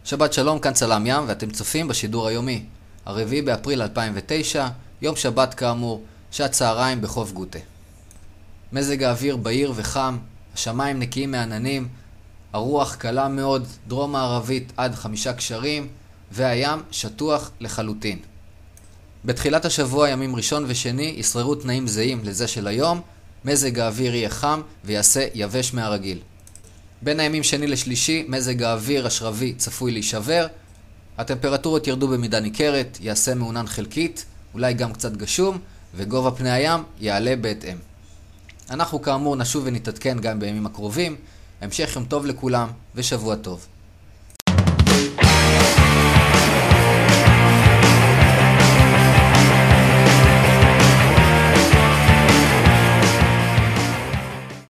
שבת שלום, כאן צלם ים ואתם צופים בשידור היומי. 4 באפריל 2009, יום שבת כאמור, שעת צהריים בחוף גוטה. מזג האוויר בהיר וחם, השמיים נקיים מעננים, הרוח קלה מאוד, דרום מערבית עד 5 קשרים, והים שטוח לחלוטין. בתחילת השבוע, ימים ראשון ושני, ישררו תנאים זהים לזה של היום, מזג האוויר יהיה חם ויעשה יבש מהרגיל. בין הימים שני לשלישי, מזג האוויר השרבי צפוי להישבר, הטמפרטורות ירדו במידה ניכרת, יעשה מעונן חלקית, אולי גם קצת גשום, וגובה פני הים יעלה בהתאם. אנחנו כאמור נשוב ונתעדכן גם בימים הקרובים. המשך יום טוב לכולם ושבוע טוב.